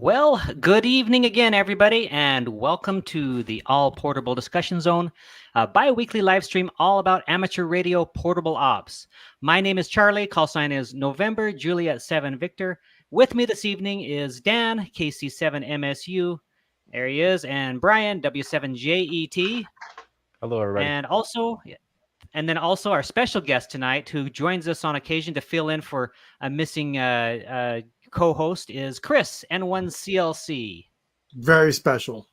Well, good evening again, everybody, and welcome to the All Portable Discussion Zone, a bi-weekly live stream all about amateur radio portable ops. My name is Charlie, call sign is November, Juliet 7 Victor. With me this evening is Dan, KC7MSU, there he is, and Brian, W7JET, Hello, everybody. and then also our special guest tonight, who joins us on occasion to fill in for a missing co-host, is Chris N1CLC. Very special.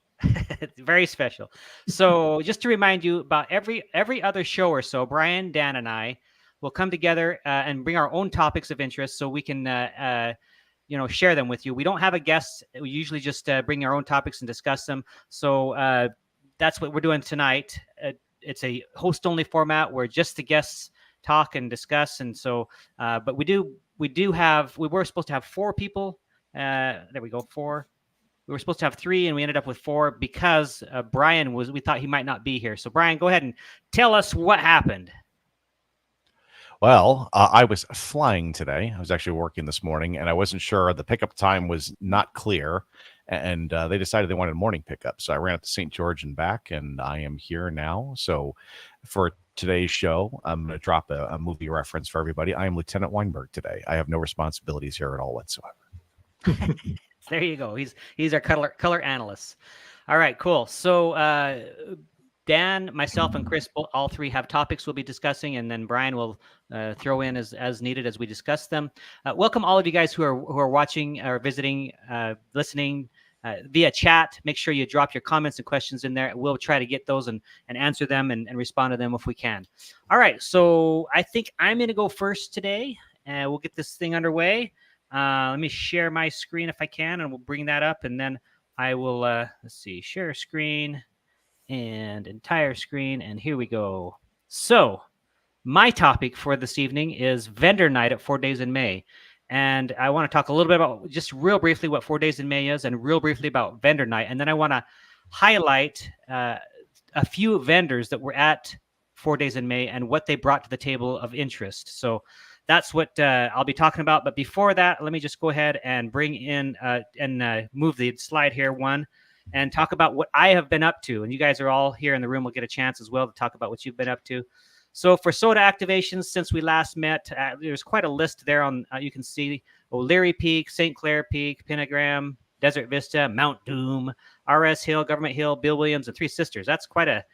Very special. So just to remind you, about every other show or so, Brian, Dan, and I will come together and bring our own topics of interest, so we can share them with you. We don't have a guest. We usually just bring our own topics and discuss them. So that's what we're doing tonight. It's a host-only format where just the guests talk and discuss. And so, but we were supposed to have 4 people. There we go, 4. We were supposed to have 3, and we ended up with 4 because we thought he might not be here. So Brian, go ahead and tell us what happened. Well, I was flying today. I was actually working this morning, and I wasn't sure. The pickup time was not clear, and they decided they wanted a morning pickup. So I ran up to St. George and back, and I am here now. So for today's show, I'm going to drop a movie reference for everybody. I am Lieutenant Weinberg today. I have no responsibilities here at all whatsoever. There you go. He's our color analyst. All right, cool. So Dan, myself, and Chris, all 3 have topics we'll be discussing, and then Brian will throw in as needed as we discuss them. Welcome all of you guys who are watching or visiting, listening via chat. Make sure you drop your comments and questions in there. We'll try to get those and answer them and respond to them if we can. All right, so I think I'm going to go first today, and we'll get this thing underway. Let me share my screen if I can, and we'll bring that up, and then I will, let's see, share screen and entire screen, and here we go. So my topic for this evening is vendor night at 4 Days in May. And I want to talk a little bit about, just real briefly, what 4 Days in May is, and real briefly about vendor night. And then I want to highlight a few vendors that were at 4 Days in May and what they brought to the table of interest. So that's what I'll be talking about. But before that, let me just go ahead and bring in and move the slide here one and talk about what I have been up to. And you guys are all here in the room. We'll get a chance as well to talk about what you've been up to. So for SOTA activations since we last met, there's quite a list there on, you can see O'Leary Peak, St. Clair Peak, Pentagram, Desert Vista, Mount Doom, RS Hill, Government Hill, Bill Williams, and Three Sisters. That's quite a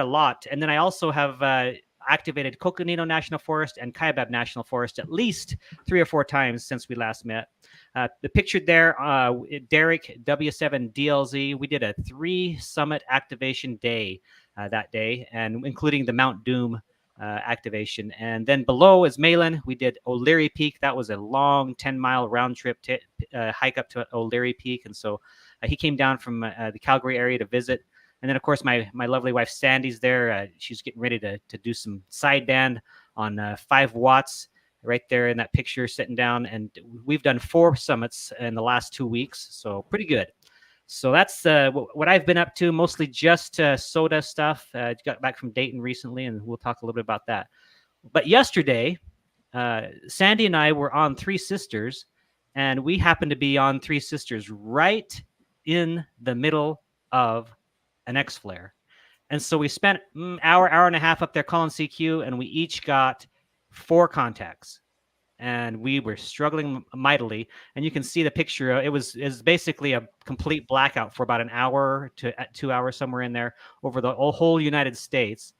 lot. And then I also have activated Coconino National Forest and Kaibab National Forest at least 3 or 4 times since we last met. The pictured there, Derek W7DLZ, we did a 3 summit activation day that day, and including the Mount Doom activation. And then below is Malin. We did O'Leary Peak. That was a long 10-mile round trip hike up to O'Leary Peak. And so he came down from the Calgary area to visit. And then, of course, my lovely wife, Sandy's there. She's getting ready to do some sideband on 5 watts right there in that picture, sitting down. And we've done 4 summits in the last 2 weeks, so pretty good. So that's what I've been up to, mostly just SOTA stuff. Got back from Dayton recently, and we'll talk a little bit about that. But yesterday, Sandy and I were on Three Sisters, and we happened to be on Three Sisters right in the middle of an X-flare. And so we spent hour and a half up there calling CQ, and we each got 4 contacts. And we were struggling mightily. And you can see the picture. It was basically a complete blackout for about an hour to 2 hours, somewhere in there, over the whole United States.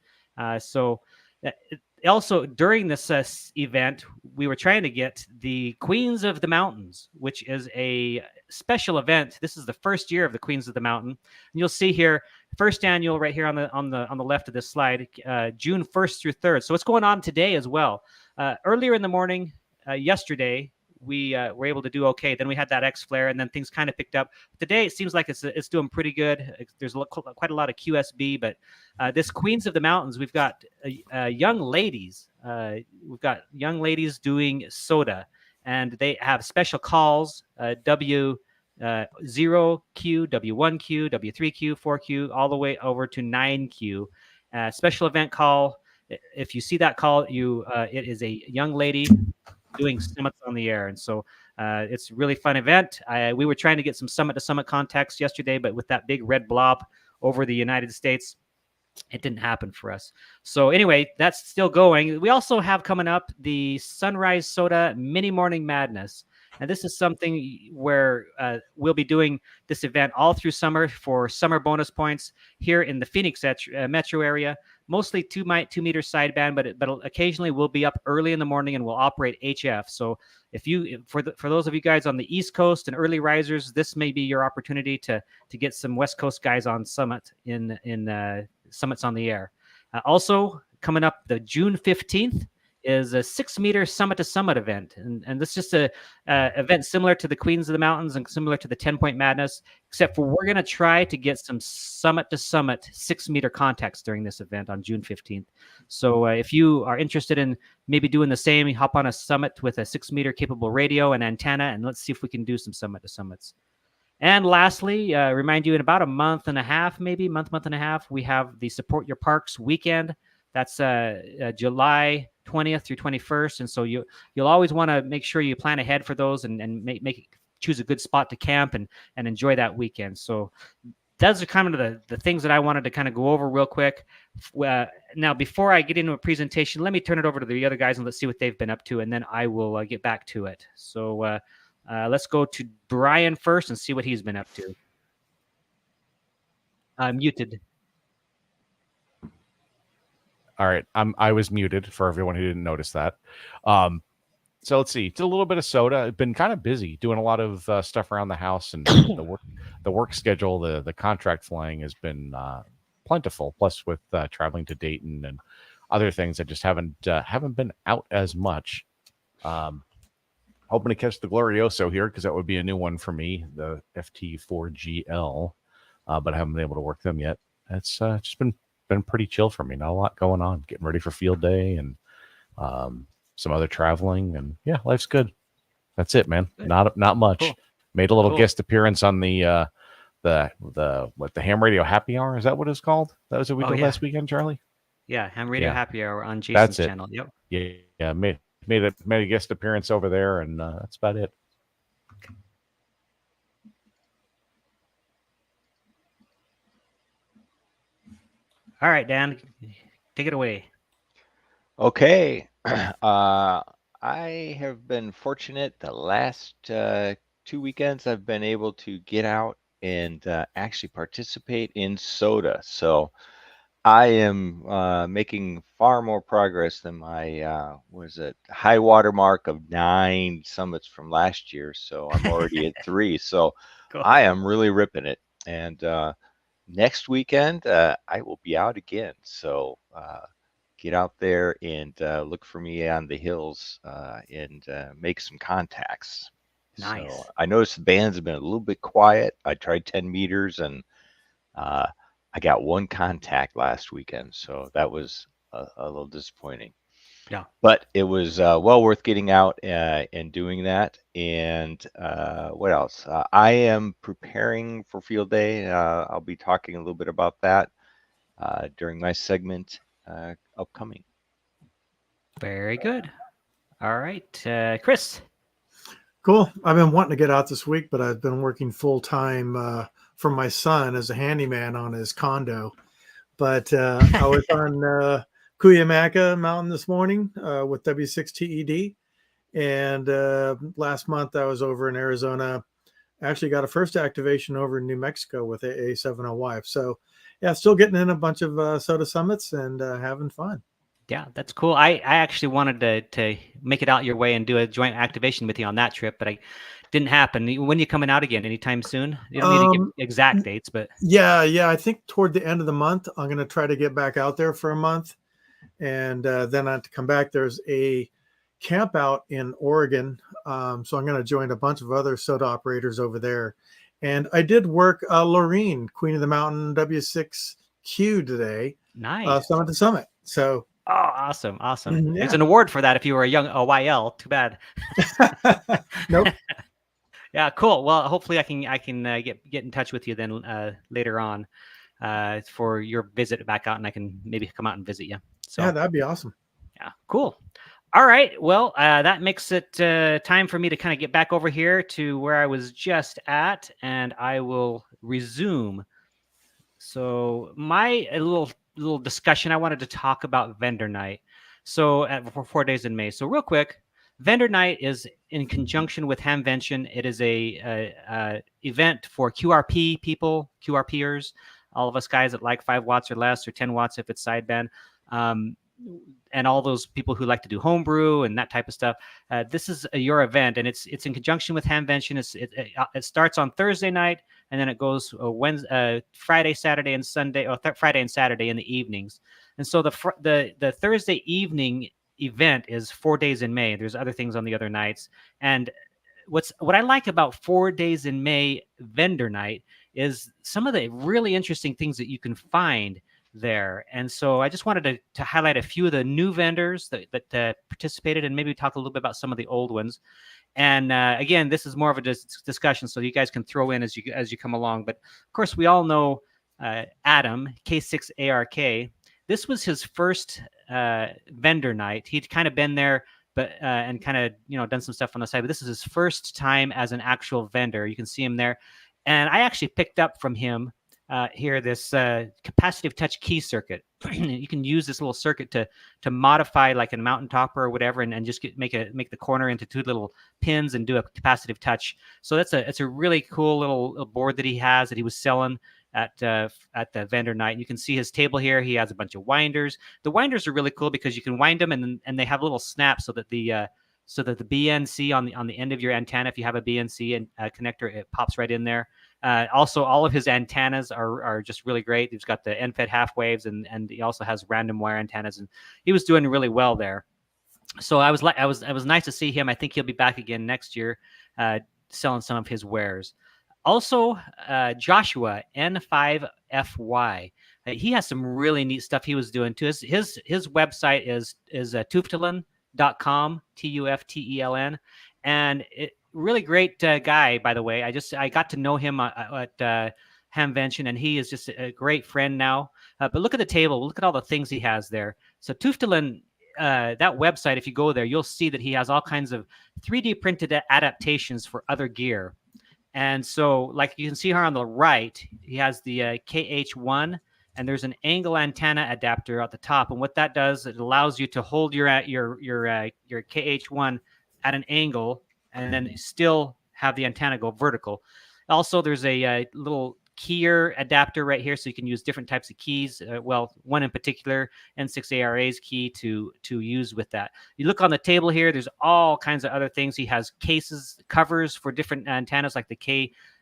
Also, during this event, we were trying to get the Queens of the Mountains, which is a special event. This is the first year of the Queens of the Mountain. And you'll see here, first annual right here on the left of this slide, June 1st through 3rd. So what's going on today as well? Earlier in the morning, yesterday, we were able to do okay. Then we had that X-flare, and then things kind of picked up. Today, it seems like it's doing pretty good. There's quite a lot of QSB, but this Queens of the Mountains, we've got young ladies. We've got young ladies doing SOTA, and they have special calls, W0Q, W1Q, W3Q, 4Q, all the way over to 9Q. Special event call. If you see that call, it is a young lady doing summits on the air. And so it's a really fun event. We were trying to get some summit to summit contacts yesterday, but with that big red blob over the United States, it didn't happen for us. So anyway, that's still going. We also have coming up the Sunrise SOTA Mini Morning Madness. And this is something where we'll be doing this event all through summer for summer bonus points here in the Phoenix metro area. Mostly 2-meter sideband, but occasionally we'll be up early in the morning and we'll operate HF. So if you for those of you guys on the East Coast and early risers, this may be your opportunity to get some West Coast guys on summit in summits on the air. Also coming up, the June 15th is a 6-meter summit to summit event, and this is just a event similar to the Queens of the Mountains and similar to the 10-point madness, except for we're going to try to get some summit to summit 6-meter contacts during this event on June 15th. So if you are interested in maybe doing the same, hop on a summit with a 6-meter capable radio and antenna, and let's see if we can do some summit to summits. And lastly, remind you, in about a month and a half, we have the Support Your Parks weekend. That's July 20th through 21st. And so you'll always want to make sure you plan ahead for those and choose a good spot to camp and enjoy that weekend. So those are kind of the things that I wanted to kind of go over real quick. Now, before I get into a presentation, let me turn it over to the other guys and let's see what they've been up to, and then I will get back to it. So let's go to Brian first and see what he's been up to. Muted. All right, I was muted for everyone who didn't notice that. So let's see. Did a little bit of SOTA. I've been kind of busy doing a lot of stuff around the house, and the work schedule, the contract flying has been plentiful. Plus, with traveling to Dayton and other things, I just haven't been out as much. Hoping to catch the Glorioso here because that would be a new one for me, the FT4GL, but I haven't been able to work them yet. It's just been pretty chill for me. Not a lot going on. Getting ready for field day and some other traveling, and yeah, life's good. That's it, man. Good. Not much. Cool. Made a little guest appearance on the ham radio happy hour. Is that what it's called? That was what we did last weekend, Charlie. Yeah, ham radio happy hour on Jason's channel. Yep. Yeah. Made a guest appearance over there, and that's about it. Okay. All right, Dan, take it away. Okay. I have been fortunate the last 2 weekends I've been able to get out and actually participate in SOTA. So I am making far more progress than my high water mark of 9 summits from last year. So I'm already at 3. So cool. I am really ripping it. And next weekend I will be out again. So get out there and look for me on the hills and make some contacts. Nice. So I noticed the bands have been a little bit quiet. I tried 10 meters and I got 1 contact last weekend. So that was a little disappointing. Yeah. But it was well worth getting out and doing that. And what else? I am preparing for field day. I'll be talking a little bit about that during my segment upcoming. Very good. All right, Chris. Cool. I've been wanting to get out this week, but I've been working full time for my son as a handyman on his condo. But I was on Cuyamaca Mountain this morning with W6TED. And last month I was over in Arizona. I actually got a first activation over in New Mexico with AA70Y. So yeah, still getting in a bunch of SOTA summits and having fun. Yeah, that's cool. I actually wanted to make it out your way and do a joint activation with you on that trip, but I didn't happen. When are you coming out again? Anytime soon? You don't need to give exact dates, but yeah. I think toward the end of the month, I'm going to try to get back out there for a month. And then I have to come back. There's a camp out in Oregon. So I'm going to join a bunch of other SOTA operators over there. And I did work Lorene, Queen of the Mountain W6Q today. Nice. Summit to summit. So. Oh, awesome. Yeah. There's an award for that if you were a young YL. Too bad. Nope. Yeah, cool. Well, hopefully I can get in touch with you then later on for your visit back out, and I can maybe come out and visit you. So yeah, that'd be awesome. Yeah, cool. All right. Well, that makes it time for me to kind of get back over here to where I was just at, and I will resume. So my little discussion, I wanted to talk about vendor night. So for 4 days in May. So real quick, vendor night is in conjunction with Hamvention. It is a event for QRP people, QRPers, all of us guys that like 5 watts or less, or 10 watts if it's sideband. And all those people who like to do homebrew and that type of stuff. This is your event, and it's in conjunction with Hamvention. It starts on Thursday night, and then it goes Friday, Saturday, and Sunday, or Friday and Saturday in the evenings. And so the Thursday evening event is 4 days in May. There's other things on the other nights, and what I like about 4 days in May vendor night is some of the really interesting things that you can find there. And so I just wanted to highlight a few of the new vendors that participated, and maybe talk a little bit about some of the old ones. And again, this is more of a discussion, so you guys can throw in as you come along. But of course, we all know Adam, K6ARK. This was his first vendor night. He'd kind of been there, but and kind of done some stuff on the side. But this is his first time as an actual vendor. You can see him there, and I actually picked up from him here this capacitive touch key circuit. You can use this little circuit to modify like a mountain topper or whatever, and just make the corner into 2 little pins and do a capacitive touch. So it's a really cool little board that he has that he was selling at the vendor night. And you can see his table here. He has a bunch of winders. The winders are really cool because you can wind them, and they have little snaps so that the BNC on the end of your antenna, if you have a BNC connector, it pops right in there. Also, all of his antennas are just really great. He's got the end-fed half waves, and he also has random wire antennas, and he was doing really well there. So I was nice to see him. I think he'll be back again next year, selling some of his wares. Also, Joshua N5FY. He has some really neat stuff he was doing too. His website is Tufteln.com, Tufteln, and really great guy, by the way. I got to know him at Hamvention, and he is just a great friend now. But look at the table. Look at all the things he has there. So Tufteln, that website, if you go there, you'll see that he has all kinds of 3D printed adaptations for other gear. And so, like you can see here on the right, he has the KH1, and there's an angle antenna adapter at the top. And what that does, it allows you to hold your KH1 at an angle, and then still have the antenna go vertical. Also, there's a little keyer adapter right here, so you can use different types of keys. Well, one in particular, N6ARA's key to use with that. You look on the table here, there's all kinds of other things. He has covers for different antennas, like the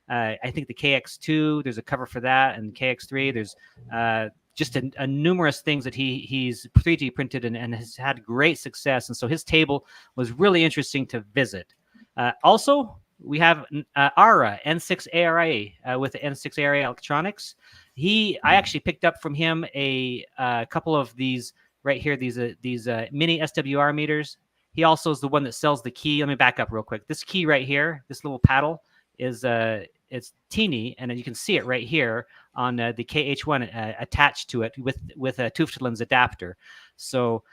I think the KX2, there's a cover for that, and KX3, there's just a numerous things that he's 3D printed and has had great success. And so his table was really interesting to visit. Also, we have ARA, N6ARA, with the N6ARA electronics. I actually picked up from him a couple of these right here, these mini SWR meters. He also is the one that sells the key. Let me back up real quick. This key right here, this little paddle, is it's teeny, and you can see it right here on the KH1 attached to it with a Tuftelin's adapter. So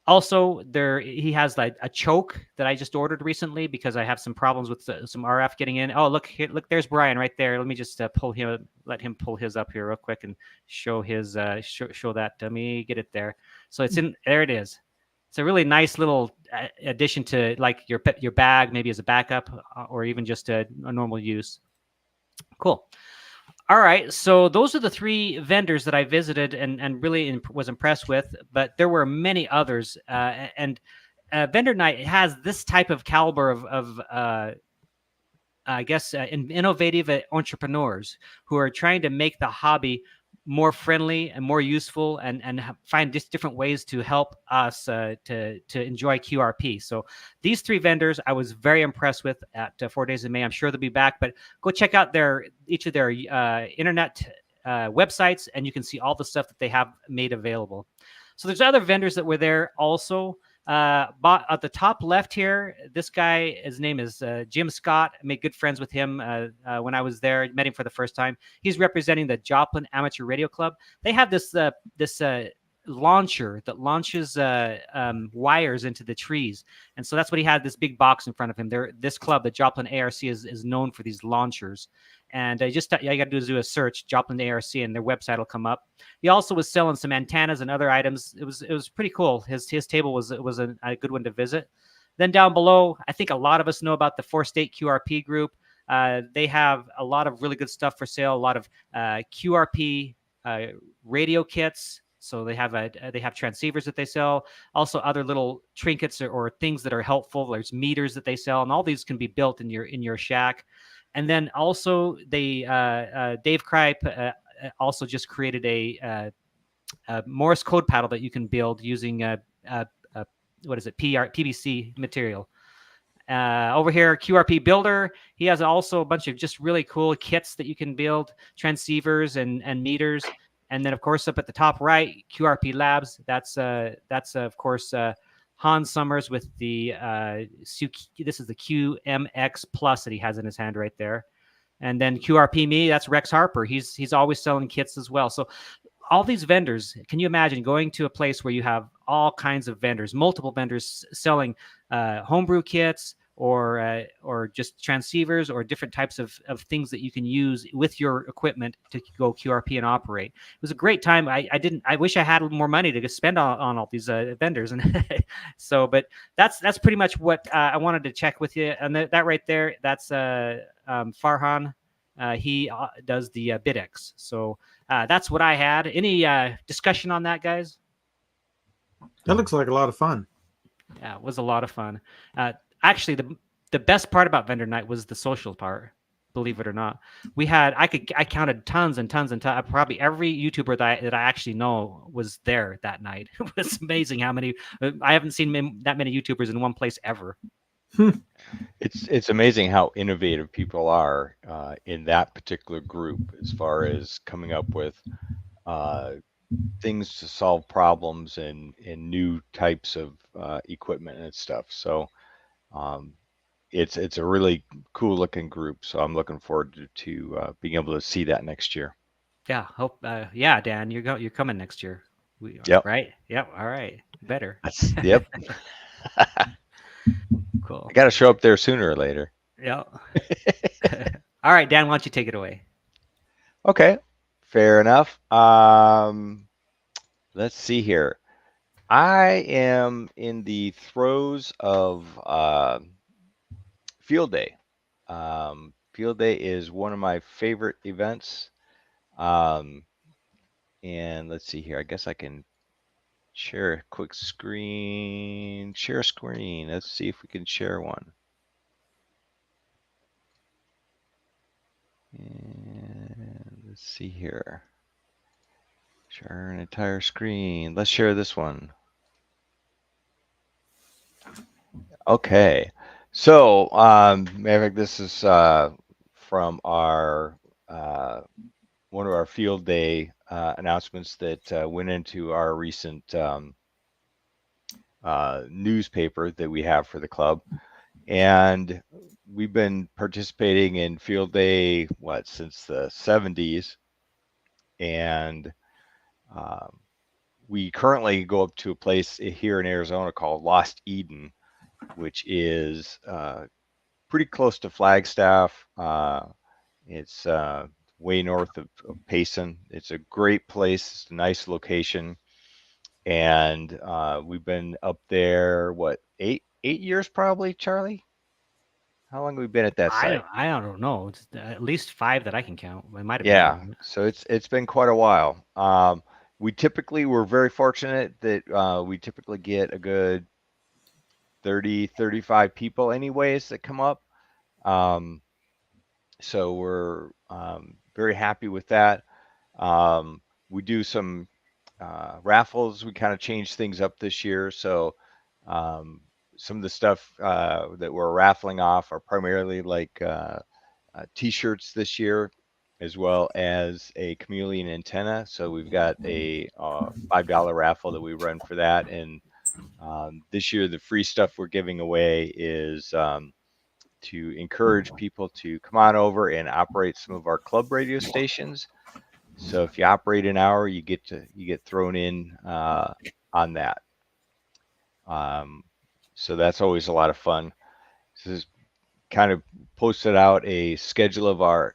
also, he has like a choke that I just ordered recently because I have some problems with some RF getting in. Oh, look here! Look, there's Brian right there. Let me just let him pull his up here real quick and show his show that. Let me get it there. So it's in there. It is. It's a really nice little addition to like your bag, maybe as a backup, or even just a normal use. Cool. All right, so those are the 3 vendors that I visited and really was impressed with, but there were many others. And Vendor Night has this type of caliber of I guess, innovative entrepreneurs who are trying to make the hobby more friendly and more useful, and find just different ways to help us to enjoy QRP. So these 3 vendors I was very impressed with at 4 Days in May. I'm sure they'll be back, but go check out each of their internet websites, and you can see all the stuff that they have made available. So there's other vendors that were there also. But at the top left here, this guy, his name is Jim Scott. I made good friends with him when I was there. Met him for the first time. He's representing the Joplin Amateur Radio Club. They have this launcher that launches wires into the trees. And so that's what he had, this big box in front of him. This club, the Joplin ARC, is known for these launchers. And I just, you got to do a search, Joplin ARC, and their website will come up. He also was selling some antennas and other items. It was pretty cool. His table was a good one to visit. Then down below, I think a lot of us know about the 4-state QRP group. They have a lot of really good stuff for sale. A lot of QRP radio kits. So they have transceivers that they sell. Also other little trinkets or things that are helpful. There's meters that they sell, and all these can be built in your shack. And then also Dave Kripe also just created a Morse code paddle that you can build using what is it, PVC material. Over here, QRP Builder. He has also a bunch of just really cool kits that you can build, transceivers and meters. And then, of course, up at the top right, QRP Labs. That's of course Hans Summers with the this is the QMX Plus that he has in his hand right there. And then QRP Me, that's Rex Harper. He's always selling kits as well. So all these vendors, can you imagine going to a place where you have all kinds of vendors, multiple vendors selling homebrew kits or just transceivers or different types of things that you can use with your equipment to go QRP and operate. It was a great time. I wish I had more money to spend on all these vendors. And so, but that's pretty much what I wanted to check with you. And that right there, that's Farhan. He does the BitX. So that's what I had. Any discussion on that, guys? That looks like a lot of fun. Yeah, it was a lot of fun. Actually, the best part about Vendor Night was the social part. Believe it or not, I counted tons and tons and tons. Probably every YouTuber that I actually know was there that night. It was amazing how many. I haven't seen that many YouTubers in one place ever. It's amazing how innovative people are in that particular group as far as coming up with things to solve problems and new types of equipment and stuff. So it's a really cool looking group. So I'm looking forward to being able to see that next year. Yeah, hope. Yeah, Dan, you're coming next year. Yep. Right. Yep. All right. Better. Yep. Cool. I got to show up there sooner or later. Yeah. All right, Dan, why don't you take it away? Okay, fair enough. Let's see here. I am in the throes of Field Day. Field Day is one of my favorite events. And let's see here. I guess I can share a quick screen. Share screen. Let's see if we can share one. And let's see here. Share an entire screen. Let's share this one. Okay. So, Maverick, this is from our one of our field day announcements that went into our recent newspaper that we have for the club. And we've been participating in field day, since the 70s. And we currently go up to a place here in Arizona called Lost Eden, which is pretty close to Flagstaff. It's way north of Payson. It's a great place. It's a nice location. And we've been up there, 8 years probably, Charlie? How long have we been at that site? I don't know. It's at least 5 that I can count. It might have been. Yeah, so it's been quite a while. We're very fortunate that we typically get a good 30, 35 people anyways that come up. So we're very happy with that. We do some raffles. We kind of changed things up this year. So some of the stuff that we're raffling off are primarily like t-shirts this year, as well as a chameleon antenna. So we've got a $5 raffle that we run for that. And this year, the free stuff we're giving away is to encourage people to come on over and operate some of our club radio stations. So if you operate an hour, you get thrown in on that. So that's always a lot of fun. So this kind of posted out a schedule of our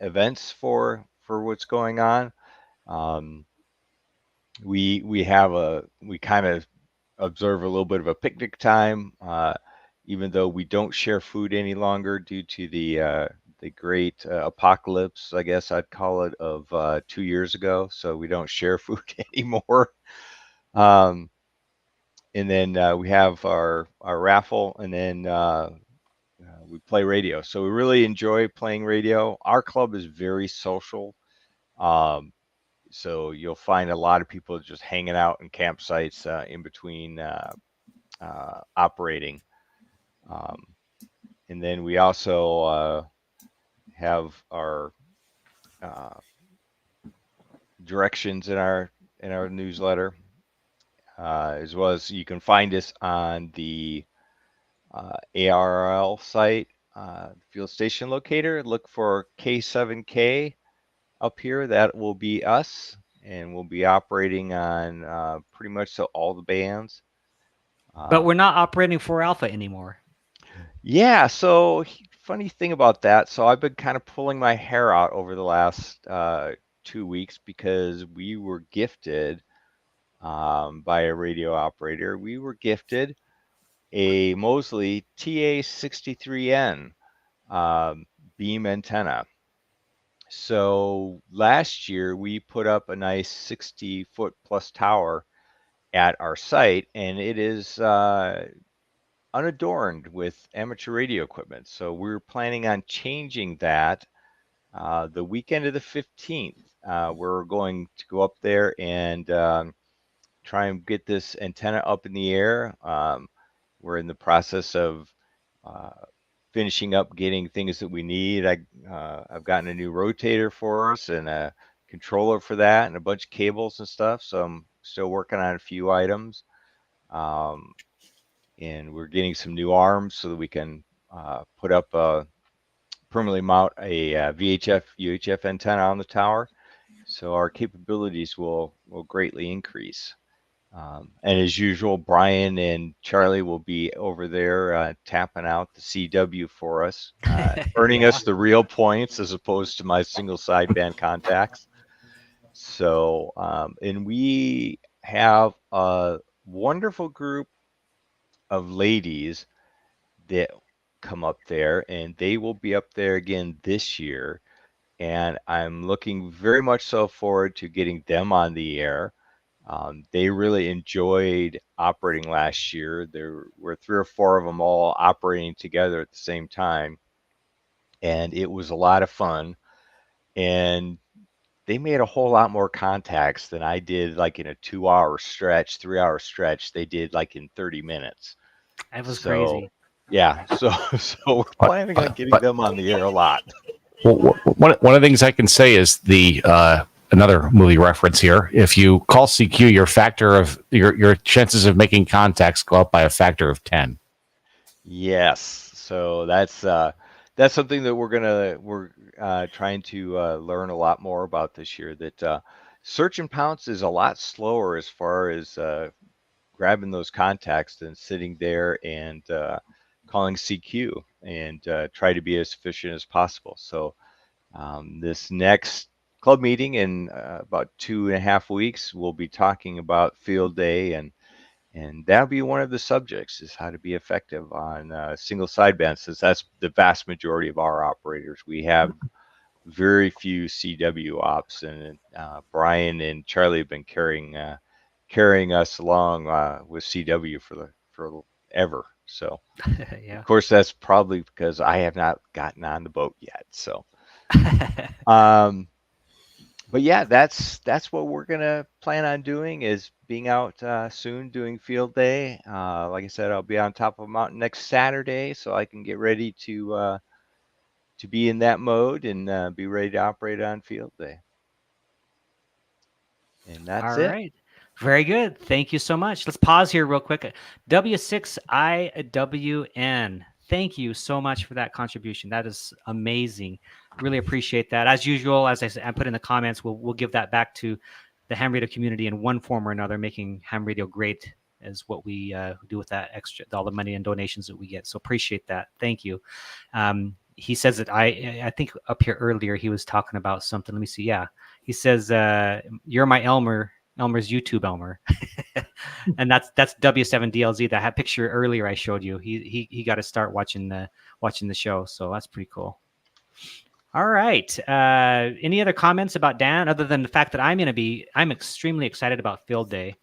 events for what's going on. We kind of observe a little bit of a picnic time, even though we don't share food any longer due to the great apocalypse, I guess I'd call it, of 2 years ago. So we don't share food anymore. Um, and then we have our raffle, and then we play radio. So we really enjoy playing radio. Our club is very social. Um, so you'll find a lot of people just hanging out in campsites in between operating. And then we also have our directions in our newsletter, as well as you can find us on the ARL site, field station locator. Look for K7K up here. That will be us, and we'll be operating on pretty much all the bands. But we're not operating 4 Alpha anymore. Yeah, so funny thing about that. So I've been kind of pulling my hair out over the last 2 weeks because we were gifted by a radio operator. We were gifted a Mosley TA63N beam antenna. So last year we put up a nice 60-foot plus tower at our site, and it is unadorned with amateur radio equipment. So we're planning on changing that the weekend of the 15th. We're going to go up there and try and get this antenna up in the air. We're in the process of finishing up getting things that we need. I've gotten a new rotator for us and a controller for that and a bunch of cables and stuff. So I'm still working on a few items. And we're getting some new arms so that we can put up permanently mount a VHF UHF antenna on the tower. So our capabilities will greatly increase. And as usual, Brian and Charlie will be over there tapping out the CW for us, earning us the real points as opposed to my single sideband contacts. So, and we have a wonderful group of ladies that come up there, and they will be up there again this year. And I'm looking very much so forward to getting them on the air. They really enjoyed operating last year. There were 3 or 4 of them all operating together at the same time, and it was a lot of fun. And they made a whole lot more contacts than I did, like in a 2-hour stretch, 3-hour stretch. They did like in 30 minutes. That was crazy. Yeah, so we're planning on getting them on the air a lot. Well, one of the things I can say is another movie reference here. If you call CQ, your chances of making contacts go up by a factor of 10. Yes, so that's something that we're trying to learn a lot more about this year. That search and pounce is a lot slower as far as grabbing those contacts than sitting there and calling CQ and try to be as efficient as possible. So this next club meeting in about 2.5 weeks, we'll be talking about field day, and that'll be one of the subjects, is how to be effective on single sideband, since that's the vast majority of our operators. We have very few CW ops, and Brian and Charlie have been carrying us along with CW for ever. So, Yeah. Of course, that's probably because I have not gotten on the boat yet. So, but yeah, that's what we're gonna plan on doing, is being out soon doing field day. Like I said, I'll be on top of a mountain next Saturday, so I can get ready to be in that mode and be ready to operate on field day. And that's it. All right. Very good. Thank you so much. Let's pause here real quick. W6IWN. thank you so much for that contribution. That is amazing. Really appreciate that. As usual, as I said, I put in the comments, we'll give that back to the ham radio community in one form or another. Making ham radio great is what we do with that extra, all the money and donations that we get. So appreciate that. Thank you. He says that I think up here earlier he was talking about something. Let me see. Yeah, he says you're my Elmer's YouTube Elmer, and that's W7DLZ. That picture earlier I showed you. He got to start watching the show, so that's pretty cool. All right. Any other comments about Dan other than the fact that I'm extremely excited about Field Day.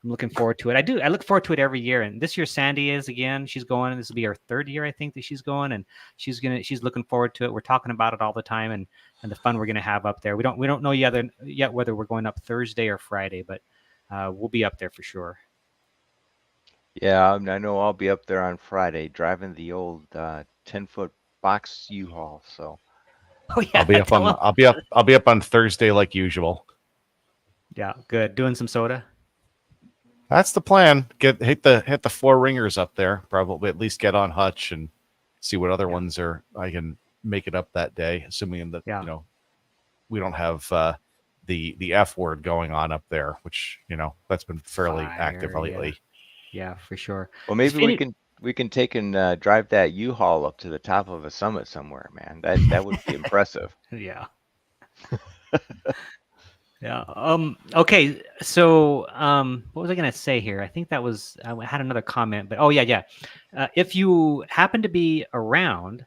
I'm looking forward to it. I look forward to it every year. And this year Sandy is again. She's going. This will be her third year, I think, that she's going, and she's looking forward to it. We're talking about it all the time, and the fun we're gonna have up there. We don't know yet whether we're going up Thursday or Friday, but we'll be up there for sure. Yeah, I know I'll be up there on Friday driving the old 10-foot box U-Haul. So Oh yeah, I'll be up on Thursday like usual. Yeah, good. Doing some SOTA. That's the plan. Hit the 4 ringers up there. Probably at least get on Hutch and see what other ones are. I can make it up that day, assuming that we don't have the F word going on up there, which that's been fairly active lately. Yeah, for sure. Well, maybe we can take and drive that U-Haul up to the top of a summit somewhere, man. That would be impressive. Yeah. Yeah. Okay. So, what was I going to say here? I think I had another comment, but yeah. If you happen to be around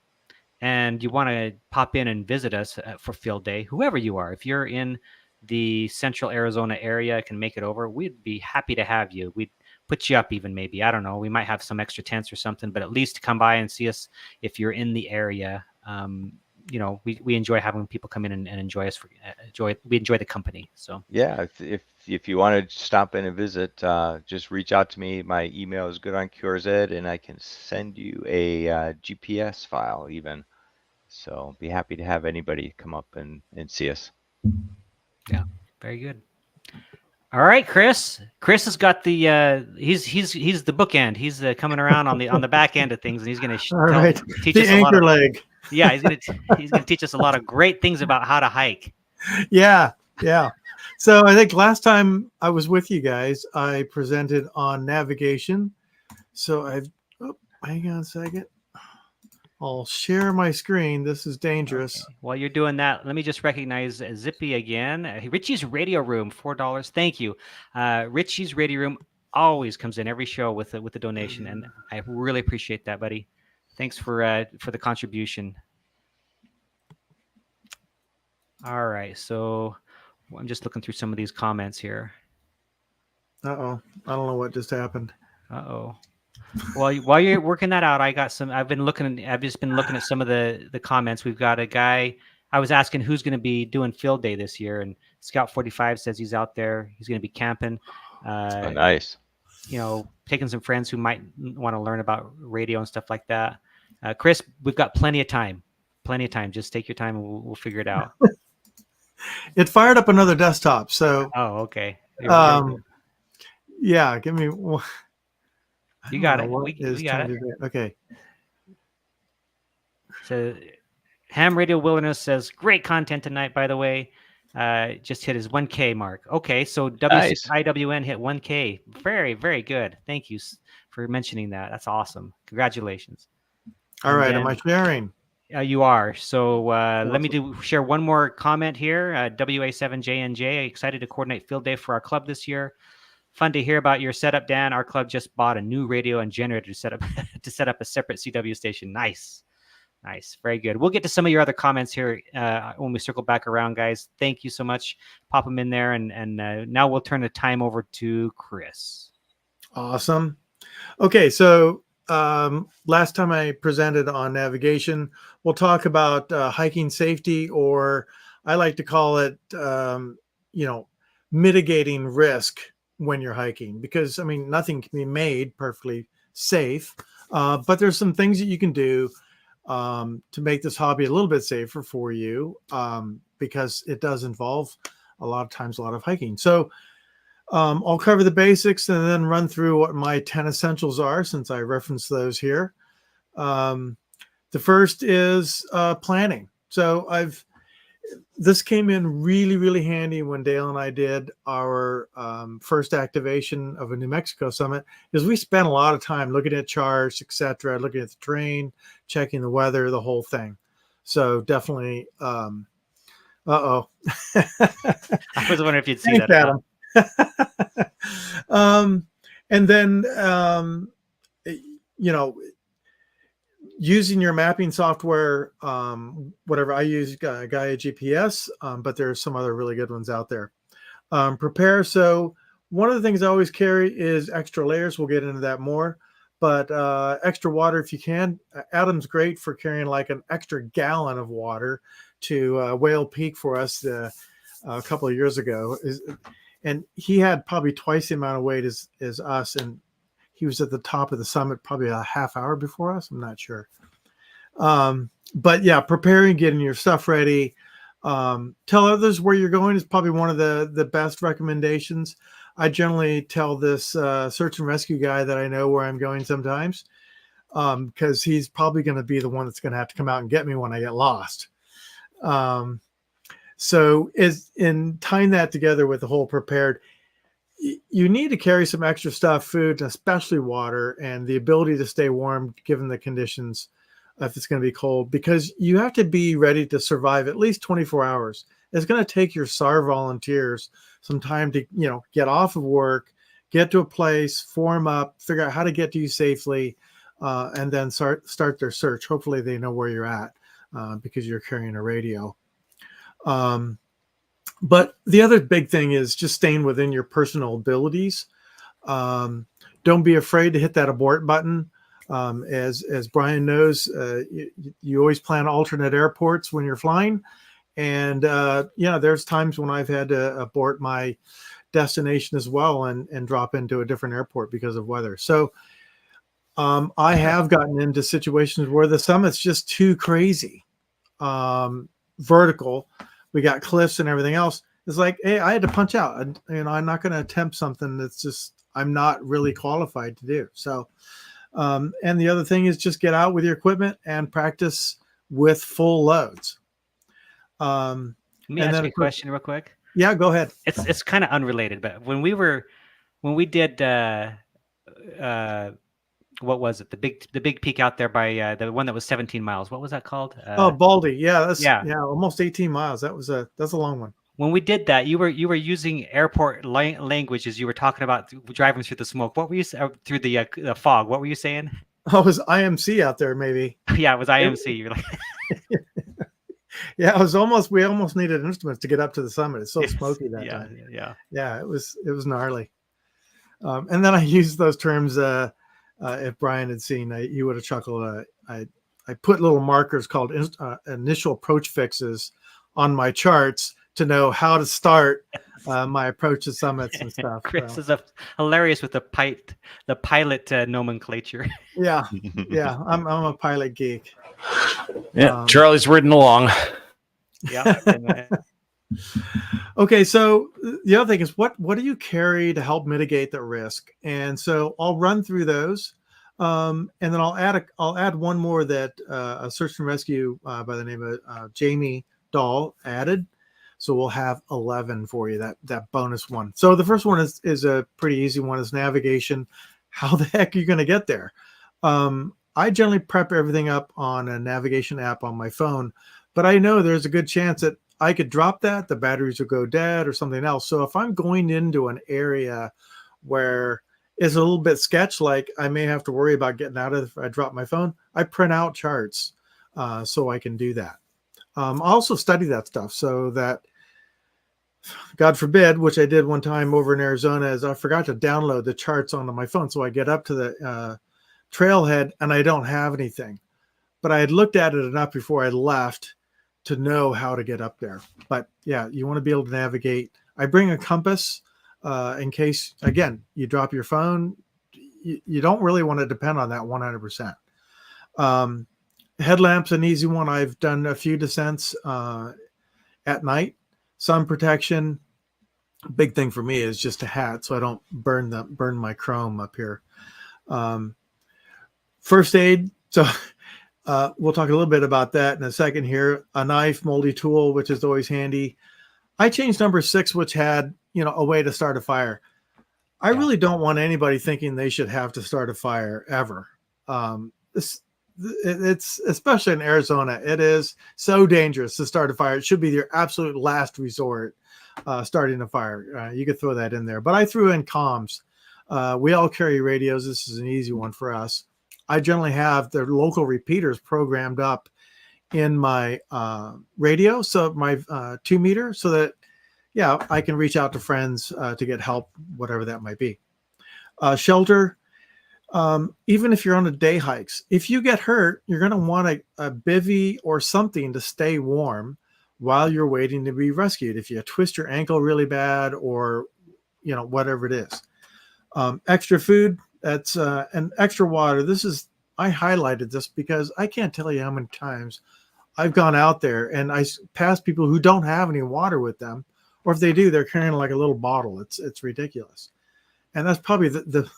and you want to pop in and visit us for Field Day, whoever you are, if you're in the Central Arizona area, can make it over, we'd be happy to have you. We'd put you up even maybe. I don't know. We might have some extra tents or something, but at least come by and see us if you're in the area. We enjoy having people come in and enjoy us. We enjoy the company. So yeah, if you want to stop in and visit, just reach out to me. My email is good on QRZ, and I can send you a GPS file even. So be happy to have anybody come up and see us. Yeah, very good. All right, Chris. Chris has got the he's the bookend. He's coming around on the back end of things, and he's going to teach us a lot of leg. Yeah, he's gonna teach us a lot of great things about how to hike. Yeah. So I think last time I was with you guys, I presented on navigation. So hang on a second. I'll share my screen. This is dangerous. Okay. While you're doing that, let me just recognize Zippy again. Richie's Radio Room, $4. Thank you. Richie's Radio Room always comes in every show with the donation, and I really appreciate that, buddy. Thanks for the contribution. All right, so I'm just looking through some of these comments here. Uh-oh. I don't know what just happened. Uh-oh. Well, while you're working that out, I've just been looking at some of the comments. We've got a guy, I was asking who's going to be doing Field Day this year, and Scout 45 says he's out there. He's going to be camping. Oh, nice. Taking some friends who might want to learn about radio and stuff like that. Chris, we've got plenty of time. Just take your time and we'll figure it out. It fired up another desktop. So. Oh, okay. Yeah, give me one. You got it. We got it. Okay. So Ham Radio Wilderness says, great content tonight, by the way. Just hit his 1K mark. Okay, so IWN hit 1K. Very, very good. Thank you for mentioning that. That's awesome. Congratulations. All right, am I sharing? You are. So let me share one more comment here. WA7JNJ, excited to coordinate Field Day for our club this year. Fun to hear about your setup, Dan. Our club just bought a new radio and generator to set up a separate CW station. Nice. Very good. We'll get to some of your other comments here when we circle back around, guys. Thank you so much. Pop them in there. And now we'll turn the time over to Chris. Awesome. Okay. So last time I presented on navigation, we'll talk about hiking safety, or I like to call it, mitigating risk when you're hiking, because nothing can be made perfectly safe, but there's some things that you can do to make this hobby a little bit safer for you, because it does involve a lot of hiking. So I'll cover the basics and then run through what my 10 essentials are, since I referenced those here. The first is planning. So this came in really, really handy when Dale and I did our first activation of a New Mexico summit, because we spent a lot of time looking at charts, etc., looking at the terrain, checking the weather, the whole thing. So definitely. Uh-oh. I was wondering if you'd see Thanks, that. Adam. And then, using your mapping software, whatever I use, Gaia GPS, but there are some other really good ones out there. Prepare. So one of the things I always carry is extra layers. We'll get into that more, but extra water if you can. Adam's great for carrying like an extra gallon of water to Whale Peak for us a couple of years ago. And he had probably twice the amount of weight as us, and he was at the top of the summit probably a half hour before us. I'm not sure. But yeah, preparing, getting your stuff ready. Tell others where you're going is probably one of the best recommendations. I generally tell this search and rescue guy that I know where I'm going sometimes, because he's probably going to be the one that's going to have to come out and get me when I get lost. So in tying that together with the whole prepared, you need to carry some extra stuff, food, and especially water, and the ability to stay warm given the conditions if it's going to be cold, because you have to be ready to survive at least 24 hours. It's going to take your SAR volunteers some time to, get off of work, get to a place, form up, figure out how to get to you safely, and then start their search. Hopefully they know where you're at because you're carrying a radio. But the other big thing is just staying within your personal abilities. Don't be afraid to hit that abort button. As Brian knows, you always plan alternate airports when you're flying. And, there's times when I've had to abort my destination as well and drop into a different airport because of weather. So I have gotten into situations where the summit's just too crazy. Vertical. We got cliffs and everything else. It's like, hey, I had to punch out. And, I'm not going to attempt something that's just I'm not really qualified to do. So, and the other thing is just get out with your equipment and practice with full loads. Let me ask you a question real quick. Yeah, go ahead. It's kind of unrelated, but when we did what was it? The big peak out there by the one that was 17 miles. What was that called? Baldy. Yeah, almost 18 miles. That's a long one. When we did that, you were using airport language as you were talking about driving through the smoke. What were you through the fog? What were you saying? Oh, it was IMC out there, maybe. Yeah, it was IMC. You're like, yeah, we almost needed instruments to get up to the summit. It's so smoky that time. Yeah. It was gnarly. And then I used those terms. If Brian had seen, he would have chuckled. I put little markers called initial approach fixes on my charts to know how to start my approach to summits and stuff. Chris is hilarious with the pilot nomenclature. Yeah, I'm a pilot geek. Yeah, Charlie's ridden along. Yeah. Okay, so the other thing is what do you carry to help mitigate the risk? And so I'll run through those, and then I'll add one more that a search and rescue by the name of Jamie Dahl added. So we'll have 11 for you, that bonus one. So the first one is a pretty easy one, is navigation. How the heck are you going to get there? I generally prep everything up on a navigation app on my phone, but I know there's a good chance that I could drop that, the batteries will go dead or something else. So if I'm going into an area where it's a little bit sketch, like I may have to worry about getting out of it if I drop my phone, I print out charts so I can do that. I also study that stuff so that, God forbid, which I did one time over in Arizona, is I forgot to download the charts onto my phone. So I get up to the trailhead and I don't have anything. But I had looked at it enough before I left to know how to get up there. But yeah, you want to be able to navigate. I bring a compass in case, again, you drop your phone. You don't really want to depend on that 100%. Headlamps, an easy one. I've done a few descents at night. Sun protection. Big thing for me is just a hat so I don't burn my chrome up here. First aid, So we'll talk a little bit about that in a second here. A knife, moldy tool, which is always handy. I changed number 6, which had, a way to start a fire. I really don't want anybody thinking they should have to start a fire ever. It's especially in Arizona, it is so dangerous to start a fire. It should be your absolute last resort, starting a fire. You could throw that in there, but I threw in comms. We all carry radios. This is an easy one for us. I generally have the local repeaters programmed up in my radio, so my 2 meter, so that I can reach out to friends to get help, whatever that might be. Shelter. Even if you're on a day hikes, if you get hurt, you're going to want a bivy or something to stay warm while you're waiting to be rescued. If you twist your ankle really bad, or whatever it is. Extra food, that's and extra water. I highlighted this because I can't tell you how many times I've gone out there and I pass people who don't have any water with them, or if they do, they're carrying like a little bottle. It's ridiculous. And that's probably the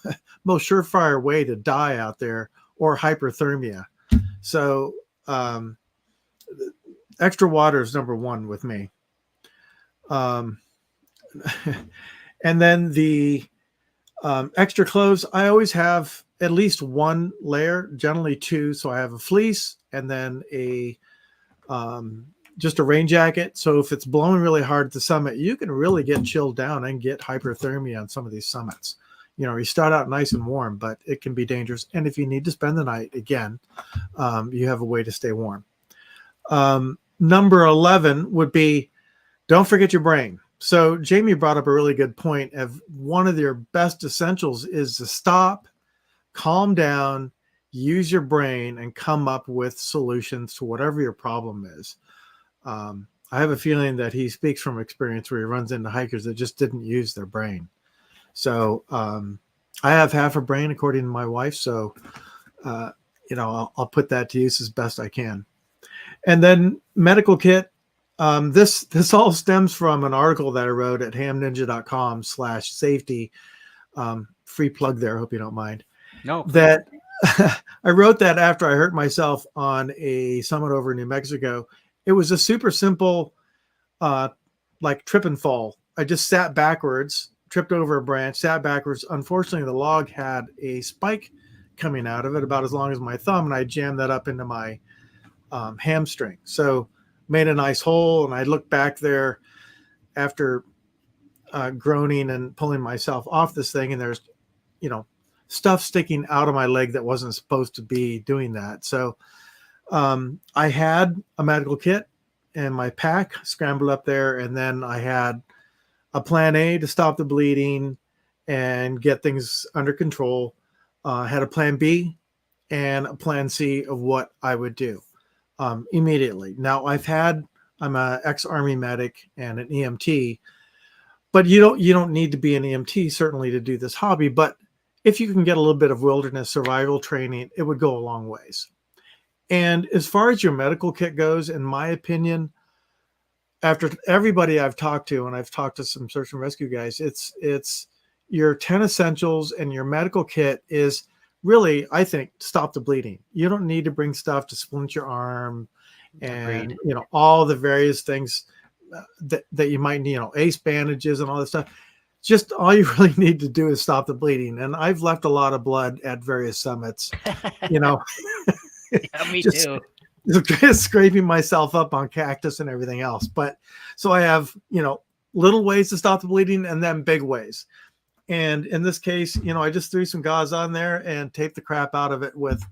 most surefire way to die out there, or hyperthermia. So extra water is number 1 with me. And then the extra clothes, I always have at least 1 layer, generally 2. So I have a fleece and then just a rain jacket. So if it's blowing really hard at the summit, you can really get chilled down and get hyperthermia on some of these summits. You start out nice and warm, but it can be dangerous. And if you need to spend the night, again, you have a way to stay warm. Number 11 would be, don't forget your brain. So Jamie brought up a really good point of one of your best essentials is to stop, calm down, use your brain, and come up with solutions to whatever your problem is. I have a feeling that he speaks from experience where he runs into hikers that just didn't use their brain. So I have half a brain, according to my wife. So, I'll put that to use as best I can. And then medical kit. This all stems from an article that I wrote at hamninja.com/safety. Free plug there. Hope you don't mind. No. That I wrote that after I hurt myself on a summit over in New Mexico. It was a super simple, like trip and fall. I just sat backwards, tripped over a branch, sat backwards. Unfortunately, the log had a spike coming out of it about as long as my thumb, and I jammed that up into my hamstring. So made a nice hole, and I looked back there after groaning and pulling myself off this thing, and there's, stuff sticking out of my leg that wasn't supposed to be doing that. So I had a medical kit and my pack scrambled up there, and then I had a plan A to stop the bleeding and get things under control. I had a plan B and a plan C of what I would do immediately. Now I'm an ex-Army medic and an EMT, but you don't need to be an EMT certainly to do this hobby. But if you can get a little bit of wilderness survival training, it would go a long ways. And as far as your medical kit goes, in my opinion, after everybody I've talked to, and I've talked to some search and rescue guys, it's your 10 essentials, and your medical kit is really, I think, stop the bleeding. You don't need to bring stuff to splint your arm and, all the various things that you might need, ace bandages and all this stuff. Just all you really need to do is stop the bleeding. And I've left a lot of blood at various summits, Yeah, me too. Just scraping myself up on cactus and everything else. But so I have, little ways to stop the bleeding and then big ways. And in this case, I just threw some gauze on there and taped the crap out of it with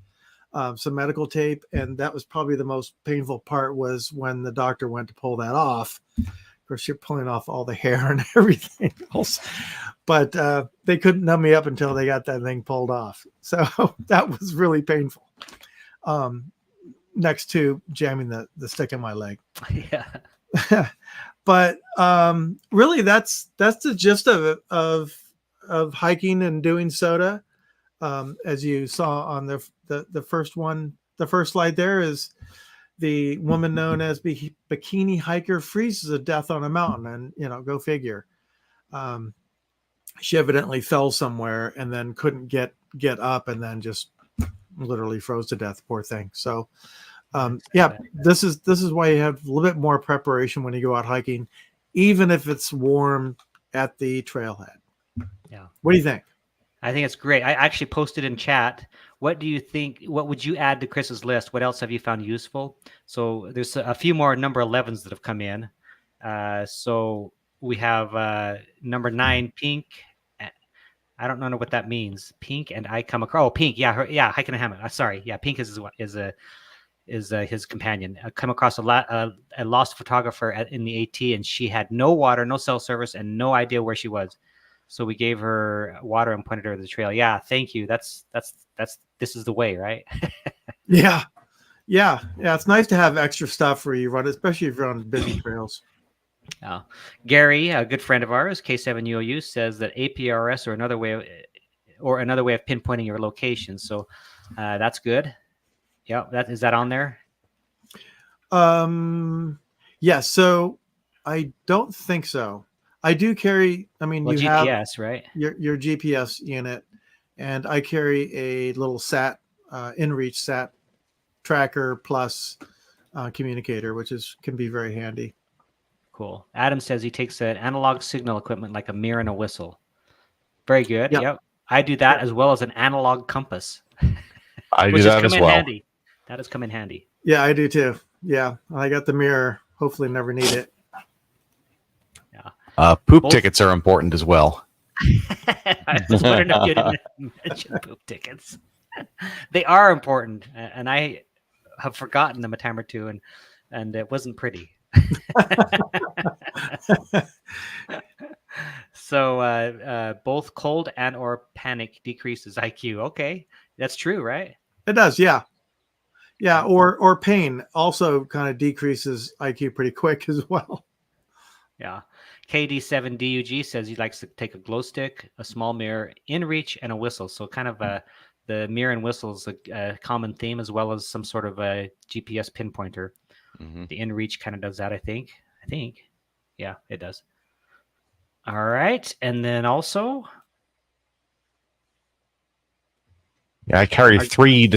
some medical tape. And that was probably the most painful part, was when the doctor went to pull that off. Of course, you're pulling off all the hair and everything else. But they couldn't numb me up until they got that thing pulled off. So that was really painful. Next to jamming the stick in my leg. Yeah. But really that's the gist of hiking and doing SOTA. As you saw on the first one, the first slide there is the woman known as Bikini Hiker freezes to death on a mountain, and go figure. She evidently fell somewhere and then couldn't get up, and then just literally froze to death. Poor thing. So, That's yeah, bad. this is why you have a little bit more preparation when you go out hiking, even if it's warm at the trailhead. Yeah. What do you think? I think it's great. I actually posted in chat. What do you think? What would you add to Chris's list? What else have you found useful? So there's a few more number 11s that have come in. So we have number 9, pink. I don't know what that means. Pink and I come across. Oh, pink. Yeah, hiking a hammock. Sorry. Yeah, pink is his companion. I come across a lost photographer in the AT, and she had no water, no cell service, and no idea where she was. So we gave her water and pointed her to the trail. Yeah, thank you. This is the way, right? Yeah. It's nice to have extra stuff where you run, especially if you're on busy trails. Gary, a good friend of ours, K7UOU, says that APRS or another way of pinpointing your location. So that's good. Yeah, is that on there? Yeah. So I don't think so. I do carry. I mean, you GPS, have right? your GPS unit, and I carry a little sat inReach sat tracker plus communicator, which can be very handy. Cool. Adam says he takes an analog signal equipment like a mirror and a whistle. Very good. Yep. I do that as well as an analog compass. I do that as well. Handy. That has come in handy. Yeah, I do too. Yeah, I got the mirror. Hopefully, never need it. Yeah. Poop tickets are important as well. I was wondering if you didn't mention poop tickets. They are important, and I have forgotten them a time or two, and it wasn't pretty. So both cold and or panic decreases IQ. Okay, that's true, right? It does, yeah. Or pain also kind of decreases IQ pretty quick as well. Yeah. KD7DUG says he likes to take a glow stick, a small mirror, inReach, and a whistle. So kind of the mirror and whistle is a common theme, as well as some sort of a GPS pinpointer. Mm-hmm. The inReach kind of does that, I think. Yeah, it does. All right. And then also... Yeah, I carry three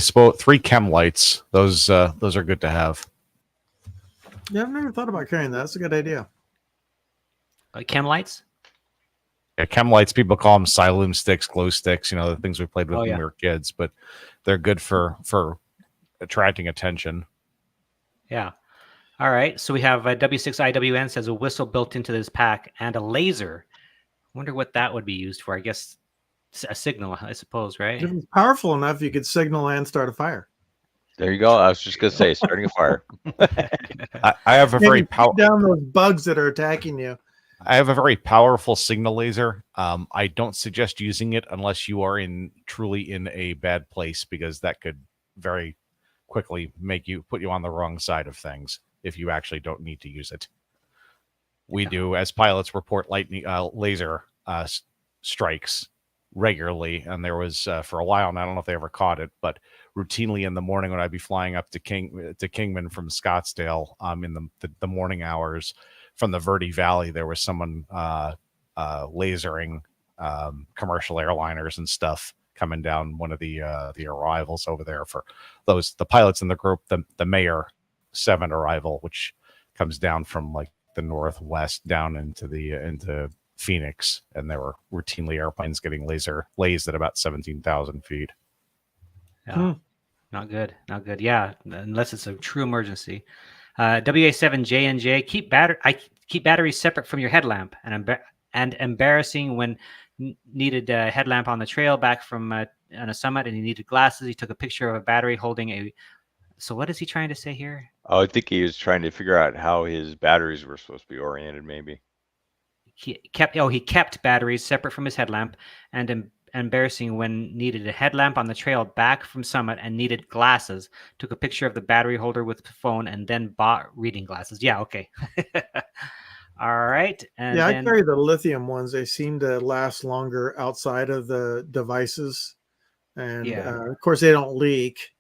chem lights. Those are good to have. Yeah, I've never thought about carrying that. That's a good idea. Chem lights? Yeah, chem lights. People call them Siloom sticks, glow sticks. You know, the things we played with when we were kids, but they're good for attracting attention. Yeah. All right. So we have W6IWN says a whistle built into this pack and a laser. Wonder what that would be used for. I guess a signal, I suppose, right? If it's powerful enough, you could signal and start a fire. There you go. I was just going to say, starting a fire. I have a very powerful down those bugs that are attacking you. I have a very powerful signal laser. I don't suggest using it unless you are truly in a bad place, because that could very quickly put you on the wrong side of things if you actually don't need to use it. We do, as pilots, report lightning laser strikes regularly, and there was for a while, and I don't know if they ever caught it, but routinely in the morning when I'd be flying up to Kingman from Scottsdale, in the morning hours from the Verde Valley, there was someone lasering commercial airliners and stuff coming down one of the arrivals over there for the pilots in the group, the Mayor 7 arrival, which comes down from like the northwest down into Phoenix, and there were routinely airplanes getting lased at about 17,000 feet. Yeah, not good. Yeah, unless it's a true emergency. WA7JNJ, keep batteries separate from your headlamp, and embarrassing when needed a headlamp on the trail back from on a summit, and he needed glasses. He took a picture of a battery holding a. So what is he trying to say here? Oh, I think he was trying to figure out how his batteries were supposed to be oriented, maybe. He kept batteries separate from his headlamp, and embarrassing when needed a headlamp on the trail back from summit and needed glasses. Took a picture of the battery holder with the phone and then bought reading glasses. Yeah, okay. All right. And I carry the lithium ones. They seem to last longer outside of the devices, and of course they don't leak